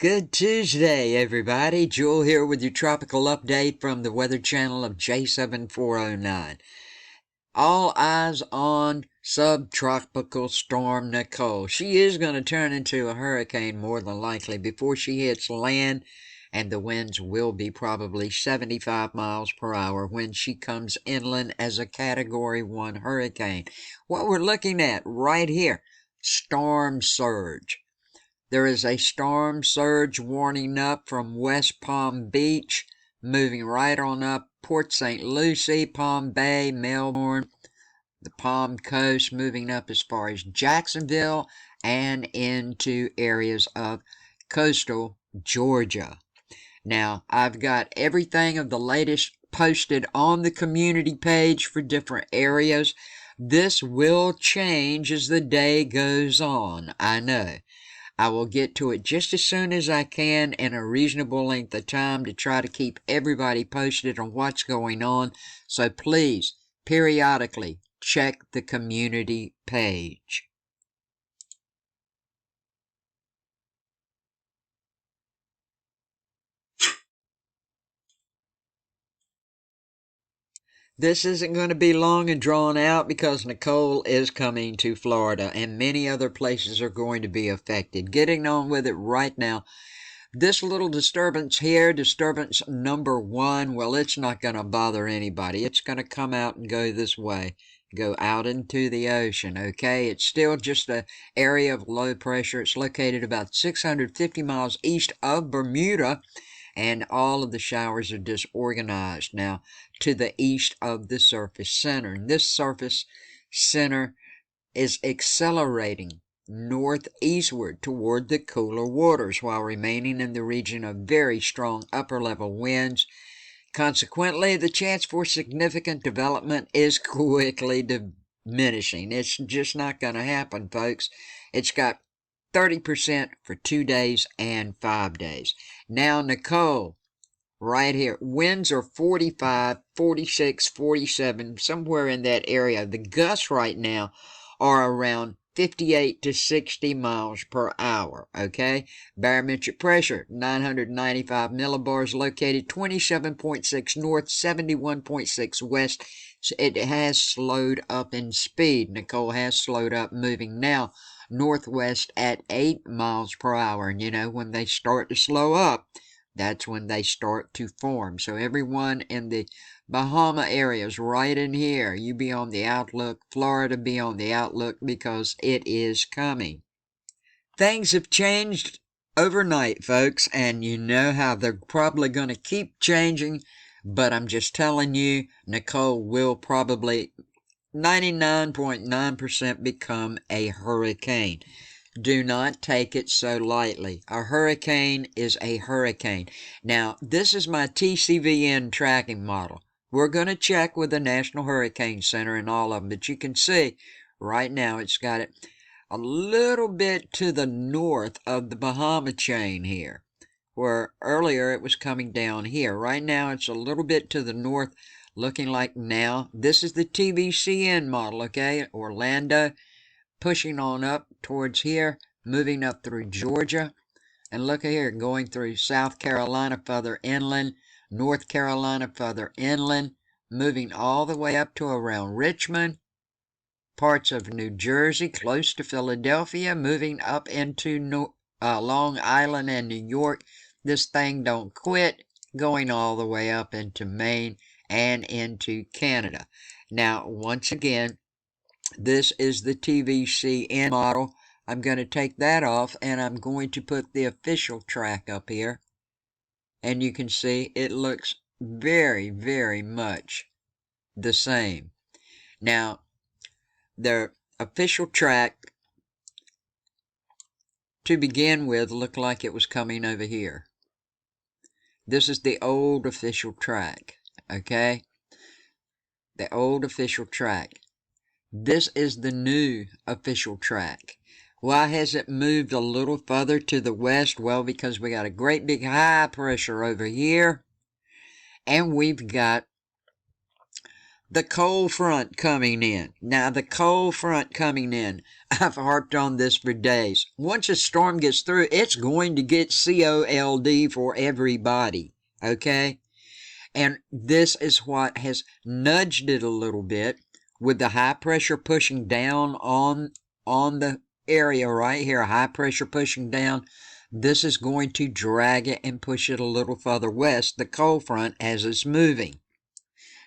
Good Tuesday, everybody. Jewel here with your tropical update from the Weather Channel of J7409. All eyes on subtropical storm Nicole. She is going to turn into a hurricane more than likely before she hits land, and the winds will be probably 75 miles per hour when she comes inland as a Category 1 hurricane. What we're looking at right here, storm surge. There is a storm surge warning up from West Palm Beach, moving right on up Port St. Lucie, Palm Bay, Melbourne, the Palm Coast, moving up as far as Jacksonville and into areas of coastal Georgia. Now, I've got everything of the latest posted on the community page for different areas. This will change as the day goes on, I know. I will get to it just as soon as I can in a reasonable length of time to try to keep everybody posted on what's going on. So please, periodically, check the community page. This isn't going to be long and drawn out because Nicole is coming to Florida and many other places are going to be affected. Getting on with it right now. This little disturbance here, disturbance number 1, well, it's not going to bother anybody. It's going to come out and go this way, go out into the ocean, okay? It's still just an area of low pressure. It's located about 650 miles east of Bermuda, and all of the showers are disorganized now to the east of the surface center. And this surface center is accelerating northeastward toward the cooler waters while remaining in the region of very strong upper-level winds. Consequently, the chance for significant development is quickly diminishing. It's just not going to happen, folks. It's got 30% for 2 days and 5 days. Now, Nicole, right here, winds are 45, 46, 47, somewhere in that area. The gusts right now are around 58 to 60 miles per hour, okay? Barometric pressure, 995 millibars, located 27.6 north, 71.6 west. So it has slowed up in speed. Nicole has slowed up, moving now northwest at 8 miles per hour. And you know, when they start to slow up, that's when they start to form. So everyone in the Bahama areas right in here, you be on the outlook. Florida, be on the outlook because it is coming. Things have changed overnight, folks, and you know how they're probably going to keep changing, but I'm just telling you, Nicole will probably 99.9% become a hurricane. Do not take it so lightly. A hurricane is a hurricane. Now, this is my TCVN tracking model. We're going to check with the National Hurricane Center and all of them, but you can see right now it's got it a little bit to the north of the Bahama chain here, where earlier it was coming down here. Right now it's a little bit to the north, looking like now. This is the TVCN model, okay? Orlando, pushing on up towards here, moving up through Georgia. And look at here, going through South Carolina further inland, North Carolina further inland, moving all the way up to around Richmond, parts of New Jersey, close to Philadelphia, moving up into Long Island and New York. This thing don't quit, going all the way up into Maine and into Canada. Now, once again, this is the TVCN model. I'm going to take that off and I'm going to put the official track up here. And you can see it looks very, very much the same. Now, the official track to begin with looked like it was coming over here. This is the old official track, okay? The old official track. This is the new official track. Why has it moved a little further to the west? Well, because we got a great big high pressure over here, and we've got the cold front coming in. Now, the cold front coming in, I've harped on this for days. Once a storm gets through, it's going to get cold for everybody, okay? And this is what has nudged it a little bit with the high pressure pushing down on the area right here, high pressure pushing down. This is going to drag it and push it a little further west, the cold front, as it's moving.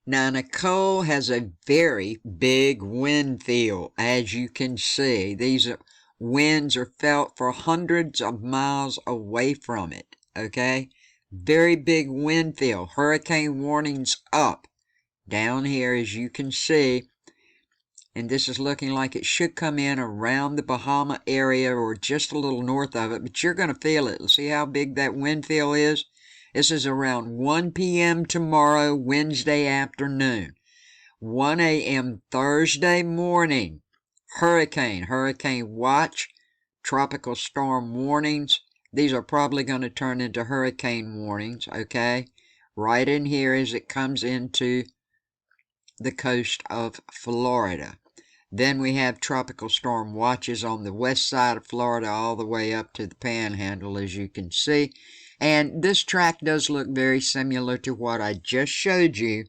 Now, Nicole has a very big wind field, as you can see. These winds are felt for hundreds of miles away from it, okay? Very big wind field. Hurricane warnings up down here, as you can see. And this is looking like it should come in around the Bahama area or just a little north of it, but you're going to feel it. See how big that wind field is? This is around 1 p.m. tomorrow, Wednesday afternoon. 1 a.m. Thursday morning. Hurricane watch, tropical storm warnings. These are probably going to turn into hurricane warnings, okay? Right in here as it comes into the coast of Florida. Then we have tropical storm watches on the west side of Florida all the way up to the Panhandle, as you can see. And this track does look very similar to what I just showed you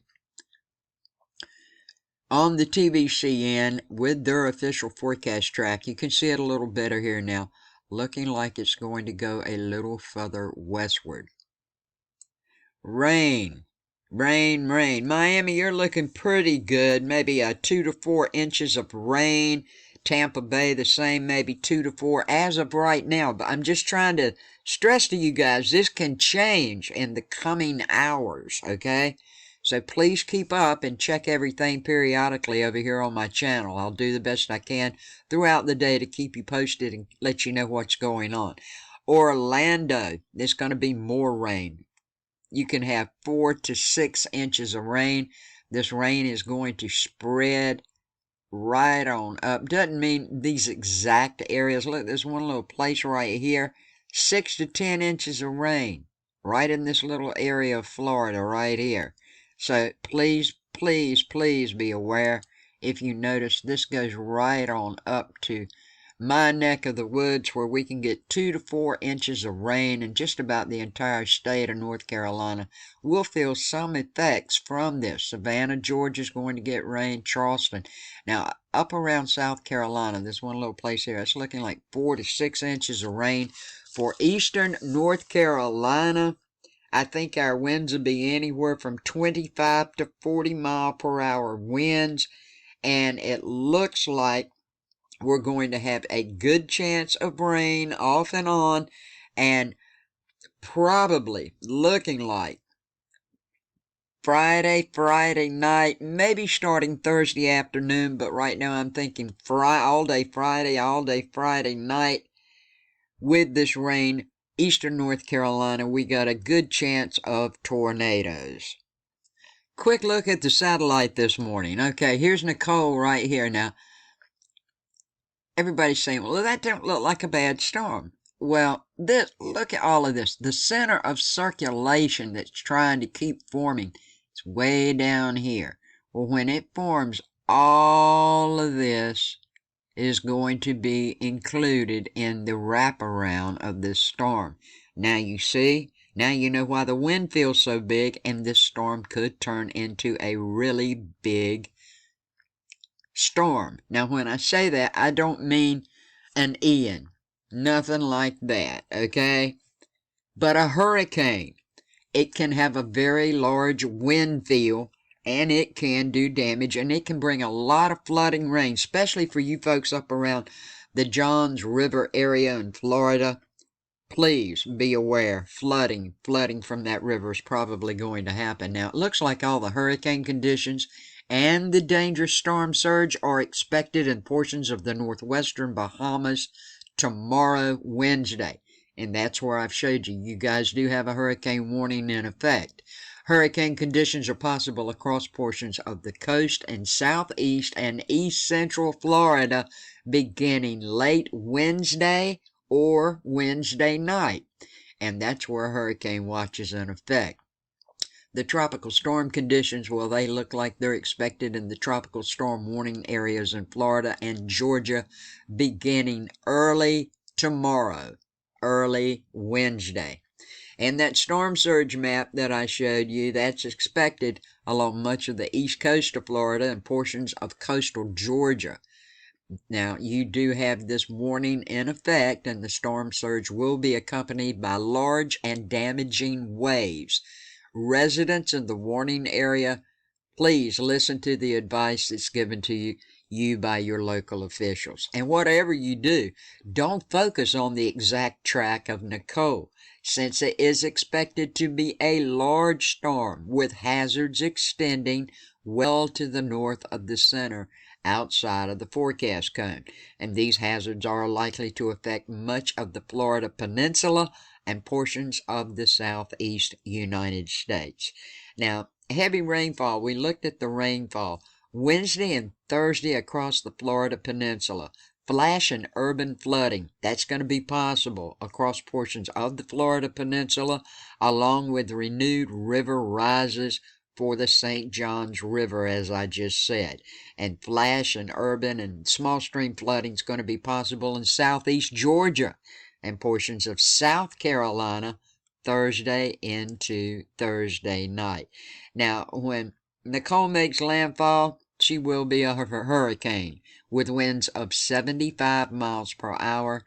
on the TVCN with their official forecast track. You can see it a little better here now, looking like it's going to go a little further westward. Rain. Miami, you're looking pretty good. Maybe 2 to 4 inches of rain. Tampa Bay, the same, maybe 2 to 4 as of right now. But I'm just trying to stress to you guys, this can change in the coming hours, okay? So please keep up and check everything periodically over here on my channel. I'll do the best I can throughout the day to keep you posted and let you know what's going on. Orlando, there's going to be more rain. You can have 4 to 6 inches of rain. This rain is going to spread right on up. Doesn't mean these exact areas. Look, there's one little place right here. 6 to 10 inches of rain right in this little area of Florida right here. So please be aware. If you notice, this goes right on up to my neck of the woods where we can get 2 to 4 inches of rain in just about the entire state of North Carolina. We'll feel some effects from this. Savannah, Georgia is going to get rain. Charleston. Now, up around South Carolina, this one little place here, it's looking like 4 to 6 inches of rain. For eastern North Carolina, I think our winds will be anywhere from 25 to 40 mile per hour winds. And it looks like we're going to have a good chance of rain off and on, and probably looking like Friday night, maybe starting Thursday afternoon, but right now I'm thinking all day Friday night with this rain. Eastern North Carolina, we got a good chance of tornadoes. Quick look at the satellite this morning. Okay, here's Nicole right here now. Everybody's saying, well, that don't look like a bad storm. Well, look at all of this. The center of circulation that's trying to keep forming is way down here. Well, when it forms, all of this is going to be included in the wraparound of this storm. Now you see, now you know why the wind feels so big, and this storm could turn into a really big storm. Now, when I say that, I don't mean an Ian. Nothing like that, okay? But a hurricane. It can have a very large wind field, and it can do damage, and it can bring a lot of flooding rain, especially for you folks up around the Johns River area in Florida. Please be aware, flooding from that river is probably going to happen. Now, it looks like all the hurricane conditions and the dangerous storm surge are expected in portions of the northwestern Bahamas tomorrow, Wednesday. And that's where I've showed you. You guys do have a hurricane warning in effect. Hurricane conditions are possible across portions of the coast and southeast and east central Florida beginning late Wednesday or Wednesday night. And that's where a hurricane watch is in effect. The tropical storm conditions, well, they look like they're expected in the tropical storm warning areas in Florida and Georgia beginning early tomorrow, early Wednesday. And that storm surge map that I showed you, that's expected along much of the east coast of Florida and portions of coastal Georgia. Now, you do have this warning in effect, and the storm surge will be accompanied by large and damaging waves. Residents in the warning area, please listen to the advice that's given to you by your local officials. And whatever you do, don't focus on the exact track of Nicole, since it is expected to be a large storm with hazards extending well to the north of the center outside of the forecast cone. And these hazards are likely to affect much of the Florida Peninsula and portions of the southeast United States. Now, heavy rainfall, we looked at the rainfall Wednesday and Thursday across the Florida Peninsula. Flash and urban flooding, that's going to be possible across portions of the Florida Peninsula, along with renewed river rises for the St. Johns River, as I just said. And flash and urban and small stream flooding is going to be possible in southeast Georgia and portions of South Carolina Thursday into Thursday night. Now, when Nicole makes landfall, she will be a hurricane with winds of 75 miles per hour.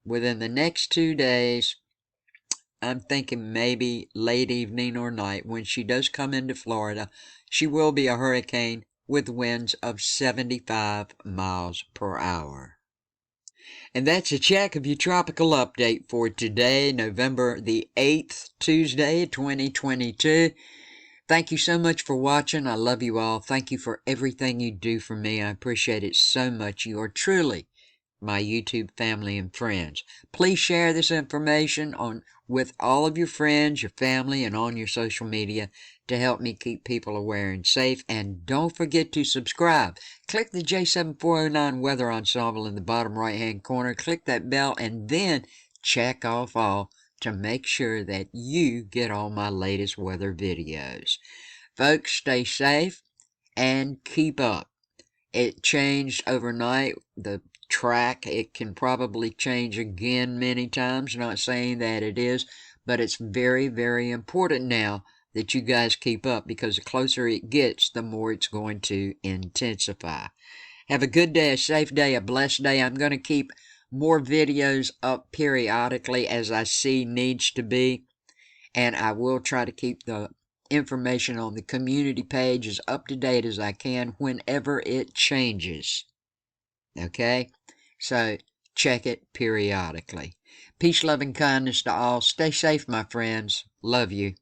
Within the next 2 days, I'm thinking maybe late evening or night, when she does come into Florida, she will be a hurricane with winds of 75 miles per hour. And that's a check of your tropical update for today, November the 8th, Tuesday, 2022. Thank you so much for watching. I love you all. Thank you for everything you do for me. I appreciate it so much. You are truly my YouTube family and friends. Please share this information with all of your friends, your family, and on your social media to help me keep people aware and safe. And don't forget to subscribe. Click the J7409 Weather Ensemble in the bottom right-hand corner. Click that bell and then check off all to make sure that you get all my latest weather videos. Folks, stay safe and keep up. It changed overnight. The track, it can probably change again many times. Not saying that it is, but it's very, very important now that you guys keep up, because the closer it gets, the more it's going to intensify. Have a good day, a safe day, a blessed day. I'm going to keep more videos up periodically as I see needs to be, and I will try to keep the information on the community page as up to date as I can whenever it changes. Okay, so check it periodically. Peace, love, and kindness to all. Stay safe, my friends. Love you.